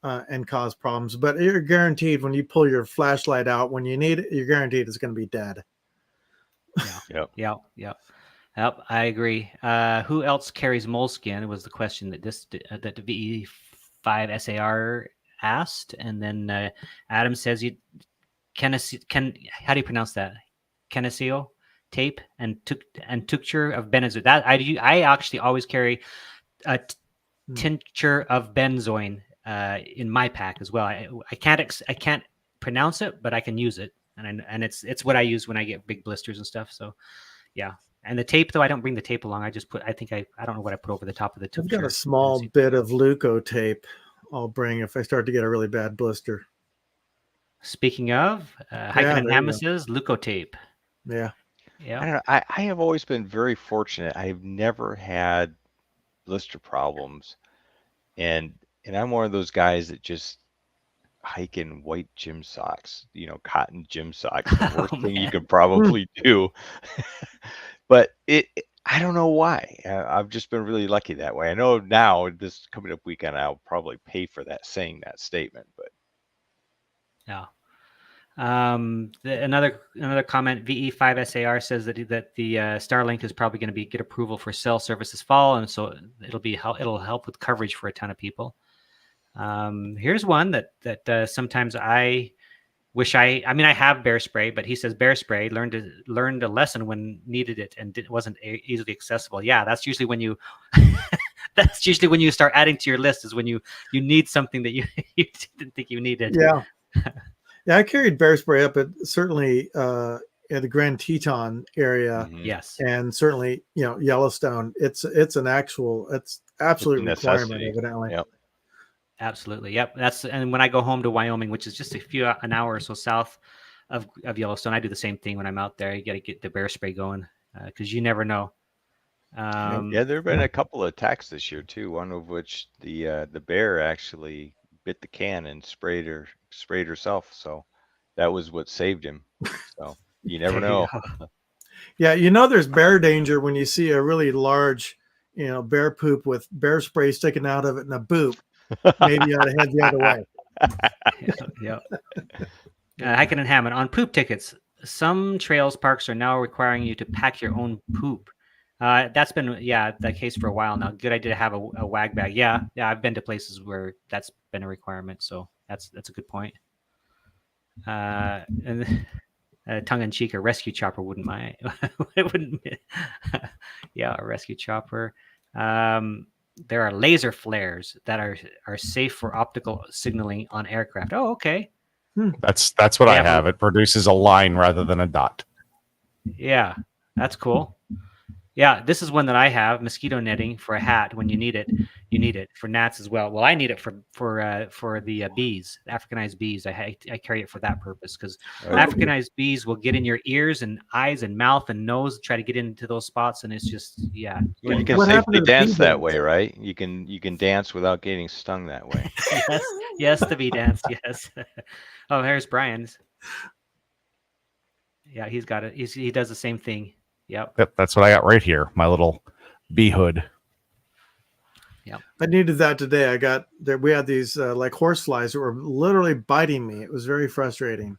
and cause problems. But you're guaranteed when you pull your flashlight out when you need it, you're guaranteed it's going to be dead. Yep. I agree. Who else carries moleskin was the question that the VE VE5SAR asked, and then Adam says you how do you pronounce that? Kinesio tape and tincture of benzoin. That I actually always carry a tincture of benzoin in my pack as well. I can't pronounce it, but I can use it, and it's what I use when I get big blisters and stuff. So yeah. And the tape, though, I don't bring the tape along. I just put, I don't know what I put over the top of the tincture. I've got a small bit of Leuco tape I'll bring if I start to get a really bad blister. Speaking of, Hiking and Hammer says Leuco tape. Yeah. Yeah. I don't know. I have always been very fortunate. I've never had blister problems. And I'm one of those guys that just hike in white gym socks, cotton gym socks. The worst thing you could probably do. But I don't know why. I've just been really lucky that way. I know now this coming up weekend, I'll probably pay for that saying that statement, but yeah. Another comment. VE5SAR says that the Starlink is probably going to get approval for cell service this fall, and so it'll help with coverage for a ton of people. Here's one that sometimes I wish I have bear spray, but he says bear spray learned a lesson when needed it and it wasn't easily accessible. Yeah, that's usually when you start adding to your list, is when you need something that you didn't think you needed. Yeah. Yeah, I carried bear spray up at certainly in the Grand Teton area. Mhm. Yes. And certainly, Yellowstone. It's an absolute requirement, evidently. Yep. Absolutely. Yep. And when I go home to Wyoming, which is just an hour or so south of Yellowstone, I do the same thing when I'm out there. You got to get the bear spray going because you never know. Yeah, there have been a couple of attacks this year too. One of which the bear actually bit the can and sprayed herself. So that was what saved him. So you never know. Yeah, there's bear danger when you see a really large, bear poop with bear spray sticking out of it in a boot. Maybe you ought to head the other way. Yeah. Hiking and Hammond on poop tickets. Some trails parks are now requiring you to pack your own poop. That's been the case for a while now. Good idea to have a wag bag. Yeah, I've been to places where that's been a requirement, so that's a good point. And tongue in cheek, a rescue chopper wouldn't mind. It wouldn't. Yeah, a rescue chopper. There are laser flares that are safe for optical signaling on aircraft. Oh, okay. That's what I have. It produces a line rather than a dot. Yeah, that's cool. Yeah, this is one that I have, mosquito netting for a hat when you need it. You need it for gnats as well. Well, I need it for the bees, Africanized bees. I carry it for that purpose because Africanized bees will get in your ears and eyes and mouth and nose, try to get into those spots, and it's just Well, you can safely dance that way, right? You can dance without getting stung that way. Yes, the bee dance. Yes. Oh, there's Brian's. Yeah, he's got it. He does the same thing. Yep. That's what I got right here. My little bee hood. Yeah. I needed that today. We had these like horse flies that were literally biting me. It was very frustrating.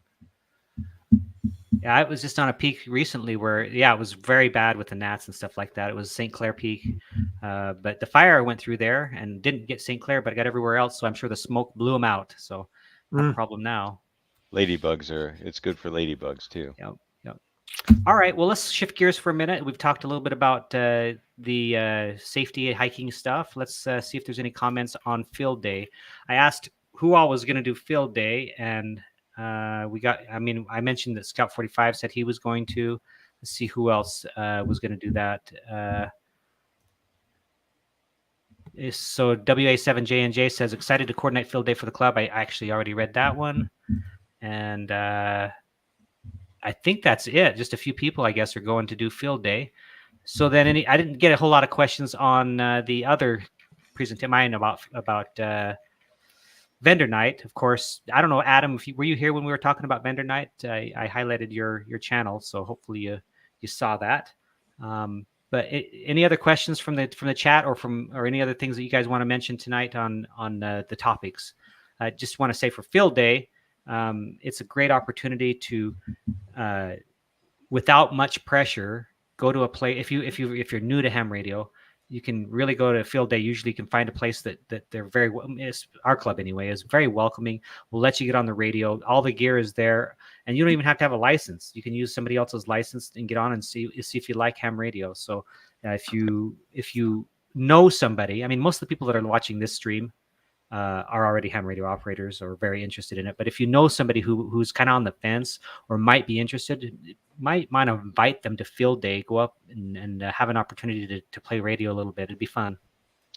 Yeah, I was just on a peak recently where, it was very bad with the gnats and stuff like that. It was St. Clair Peak. But the fire went through there and didn't get St. Clair, but it got everywhere else. So I'm sure the smoke blew them out. So not a problem now. It's good for ladybugs too. Yep. All right. Well, let's shift gears for a minute. We've talked a little bit about the safety hiking stuff. Let's see if there's any comments on field day. I asked who all was going to do field day, and I mentioned that Scout 45 said he was going to. Let's see who else was going to do that. So WA7J&J says excited to coordinate field day for the club. I actually already read that one, and I think that's it. Just a few people, I guess, are going to do field day. So then I didn't get a whole lot of questions on the other presentation, mine about vendor night. Of course, I don't know, Adam, were you here when we were talking about vendor night? I highlighted your channel, so hopefully you saw that. But any other questions from the chat or any other things that you guys want to mention tonight on the topics? I just want to say for field day, it's a great opportunity to, without much pressure, go to a place. If you're new to ham radio, you can really go to field day. Usually you can find a place that they're very, our club anyway, is very welcoming. We'll let you get on the radio. All the gear is there, and you don't even have to have a license. You can use somebody else's license and get on and see if you like ham radio. So if you know somebody, I mean, most of the people that are watching this stream are already ham radio operators or very interested in it. But if you know somebody who's kind of on the fence or might be interested, might invite them to field day, go up and have an opportunity to play radio a little bit. It'd be fun.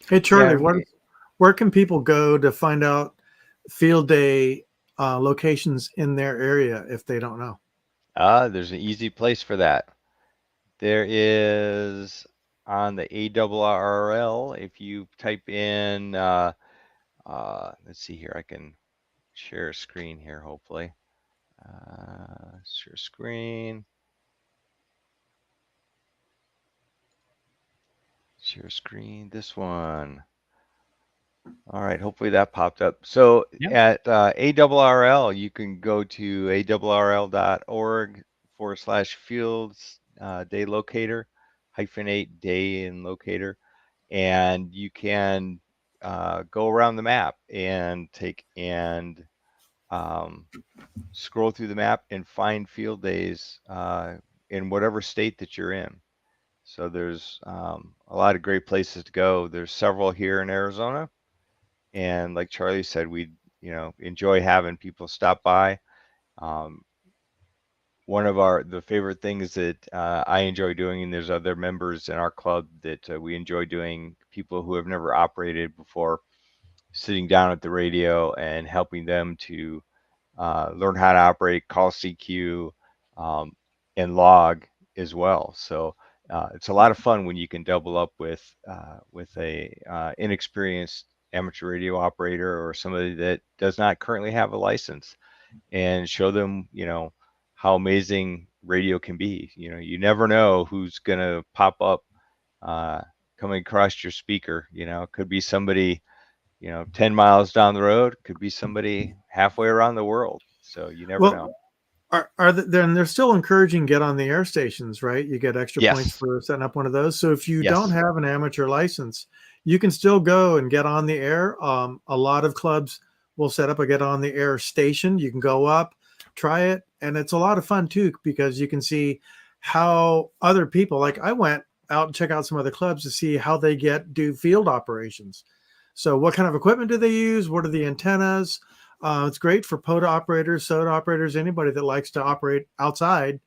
Hey, Charlie, where can people go to find out field day locations in their area if they don't know? There's an easy place for that. There is on the ARRL, if you type in, let's see here, I can share a screen here, hopefully. Share screen. Share screen, this one. All right, hopefully that popped up. So at ARRL, you can go to ARRL.org/fields day locator -8 day and locator, and you can go around the map and scroll through the map and find field days in whatever state that you're in. So there's a lot of great places to go. There's several here in Arizona. And like Charlie said, we enjoy having people stop by. One of the favorite things that I enjoy doing, and there's other members in our club that we enjoy doing, people who have never operated before, sitting down at the radio and helping them to learn how to operate, call CQ, and log as well. So it's a lot of fun when you can double up with a inexperienced amateur radio operator or somebody that does not currently have a license, and show them, how amazing radio can be. You never know who's going to pop up coming across your speaker. It could be somebody, 10 miles down the road, could be somebody halfway around the world. So you never know. Then they're still encouraging get on the air stations, right? You get extra points for setting up one of those. So if you don't have an amateur license, you can still go and get on the air. A lot of clubs will set up a get on the air station. You can go up, try it, and it's a lot of fun too, because you can see how other people, like I went out and check out some other clubs to see how they do field operations. So what kind of equipment do they use? What are the antennas? It's great for POTA operators, SOTA operators, anybody that likes to operate outside.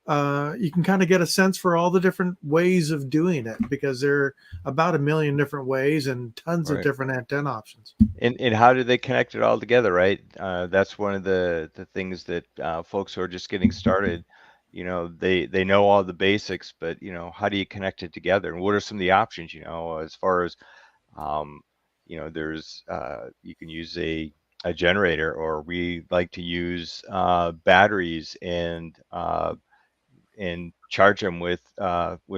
You can kind of get a sense for all the different ways of doing it, because there are about 1 million different ways and tons of different antenna options. And how do they connect it all together, right? That's one of the things that folks who are just getting started, they know all the basics, but how do you connect it together? And what are some of the options, as far as there's you can use a generator, or we like to use batteries and charge them with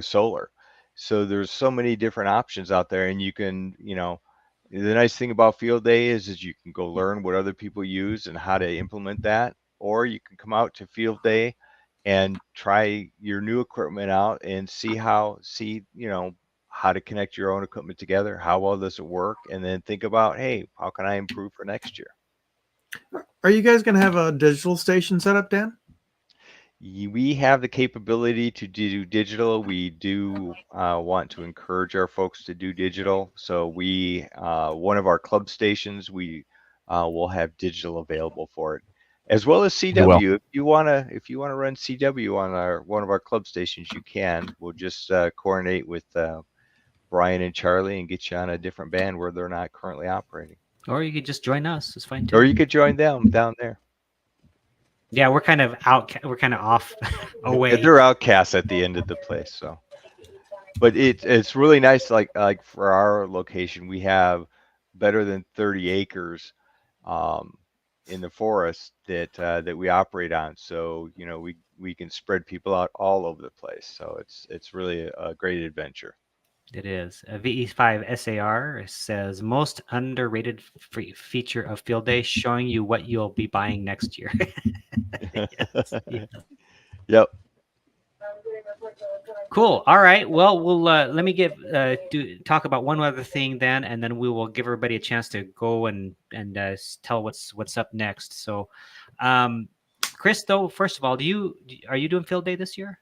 solar. So there's so many different options out there, and you can, the nice thing about field day is you can go learn what other people use and how to implement that, or you can come out to field day and try your new equipment out and see how to connect your own equipment together. How well does it work? And then think about, hey, how can I improve for next year? Are you guys going to have a digital station set up, Dan? We have the capability to do digital. We do want to encourage our folks to do digital. So one of our club stations, we will have digital available for it, as well as CW. If you want to run CW on one of our club stations, you can. We'll just coordinate with Brian and Charlie and get you on a different band where they're not currently operating. Or you could just join us. It's fine too. Or you could join them down there. Yeah, we're kind of out. We're kind of off away. They're outcasts at the end of the place. So, but it's really nice. Like for our location, we have better than 30 acres in the forest that we operate on. So we can spread people out all over the place. So it's really a great adventure. It is. VE5 SAR says most underrated feature of field day, showing you what you'll be buying next year. Yes. Yep. Cool. All right. Well, we'll let me talk about one other thing then, and then we will give everybody a chance to go and tell what's up next. So, Chris, though, first of all, are you doing field day this year?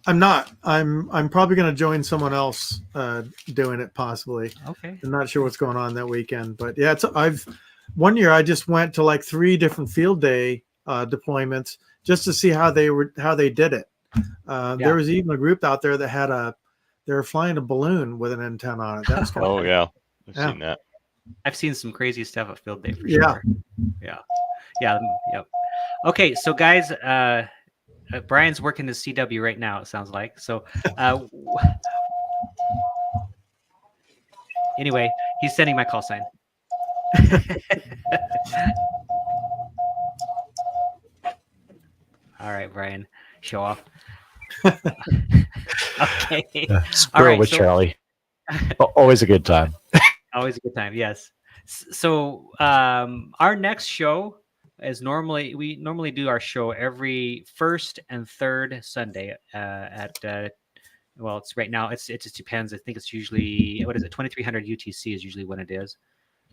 I'm not. I'm probably going to join someone else doing it possibly. Okay. I'm not sure what's going on that weekend, but yeah, one year I just went to like 3 different field day deployments just to see how they did it. There was even a group out there that they were flying a balloon with an antenna on it. That was Oh yeah, I've Yeah. seen that. I've seen some crazy stuff at field day for Yeah. sure. Yeah. Yep. Okay, so guys, Brian's working the CW right now, it sounds like. So anyway, he's sending my call sign. All right, Brian, show off. Okay. Squirrel right, with so- Charlie. Always a good time. Always a good time. Yes. So our next show is we normally do our show every first and third Sunday at well, it's right now. It just depends. I think it's usually 2300 UTC is usually when it is.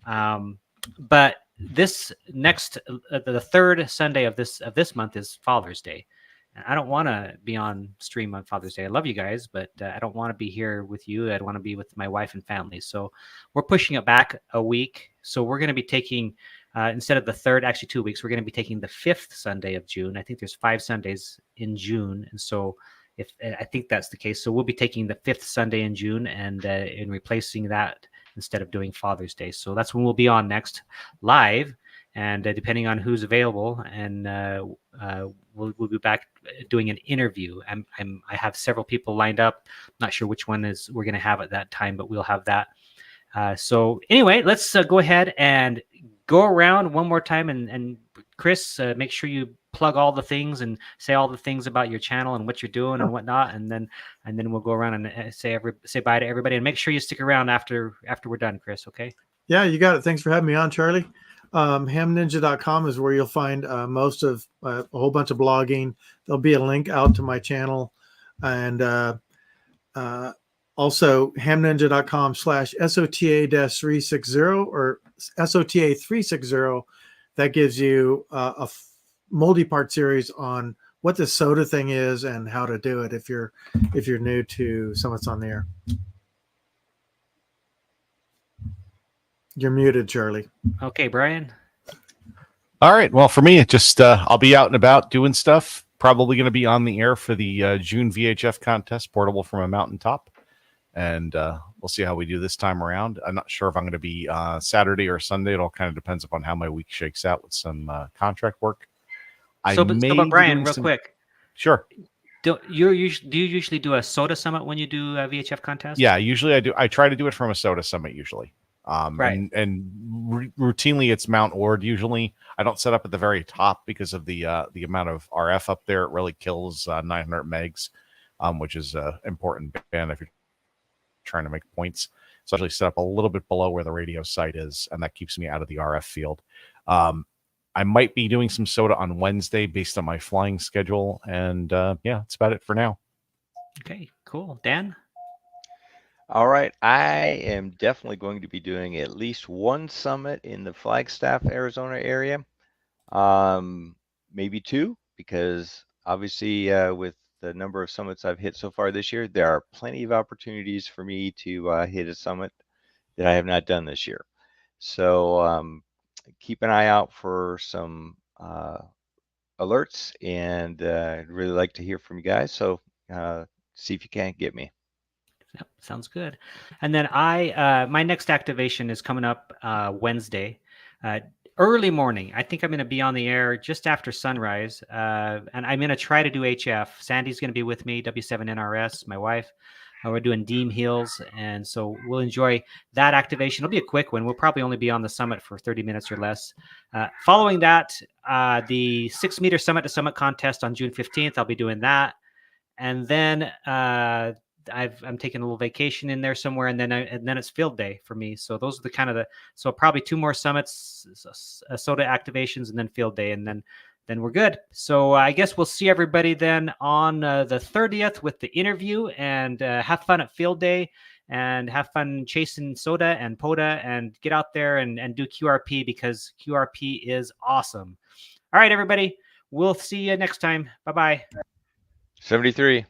But this next the third Sunday of this month is Father's Day. And I don't want to be on stream on Father's Day. I love you guys, but I don't want to be here with you. I want to be with my wife and family. So we're pushing it back a week. So we're going to be taking instead of the third, actually 2 weeks, we're going to be taking the 5th Sunday of June. I think there's 5 Sundays in June, and so I think that's the case. So we'll be taking the 5th Sunday in June and replacing that instead of doing Father's Day. So that's when we'll be on next live, and depending on who's available, and we'll be back doing an interview. I have several people lined up. Not sure which one we're going to have at that time, but we'll have that. So anyway, let's go ahead and go around one more time, and Chris, make sure you plug all the things and say all the things about your channel and what you're doing and whatnot, and then we'll go around and say bye to everybody, and make sure you stick around after we're done, Chris. Okay? Yeah, you got it. Thanks for having me on, Charlie. Hamninja.com is where you'll find most of a whole bunch of blogging. There'll be a link out to my channel, and also hamninja.com/SOTA-360 or SOTA-360. That gives you a multi-part series on what the SOTA thing is and how to do it if you're new to Summits on the Air. You're muted, Charlie. Okay, Brian. All right. Well, for me, it just I'll be out and about doing stuff. Probably going to be on the air for the June VHF contest, portable from a mountaintop, and we'll see how we do this time around. I'm not sure if I'm going to be Saturday or Sunday. It all kind of depends upon how my week shakes out with some contract work. But Brian, real quick. Sure. Do you usually do a SOTA summit when you do a VHF contest? Yeah, usually I do. I try to do it from a SOTA summit usually. Right. And routinely it's Mount Ord. Usually I don't set up at the very top because of the amount of RF up there. It really kills 900 megs, which is an important band if you're trying to make points. So I usually set up a little bit below where the radio site is, and that keeps me out of the RF field. I might be doing some SOTA on Wednesday based on my flying schedule, and yeah, that's about it for now. Okay, cool. Dan? All right, I am definitely going to be doing at least one summit in the Flagstaff, Arizona area, maybe 2, because obviously with the number of summits I've hit so far this year, there are plenty of opportunities for me to hit a summit that I have not done this year. So keep an eye out for some alerts, and I'd really like to hear from you guys. So see if you can't get me. Yep, sounds good. And then my next activation is coming up Wednesday, early morning. I think I'm going to be on the air just after sunrise, and I'm going to try to do HF. Sandy's going to be with me, W7NRS, my wife. We're doing Deem Hills, and so we'll enjoy that activation. It'll be a quick one. We'll probably only be on the summit for 30 minutes or less. Following that, the 6-meter summit to summit contest on June 15th. I'll be doing that, and then I'm taking a little vacation in there somewhere, and then it's field day for me. So those are so probably 2 more summits, SOTA activations, and then field day, and then then we're good. So I guess we'll see everybody then on the 30th with the interview, and have fun at field day, and have fun chasing SOTA and POTA, and get out there and do QRP, because QRP is awesome. All right, everybody. We'll see you next time. Bye-bye. 73.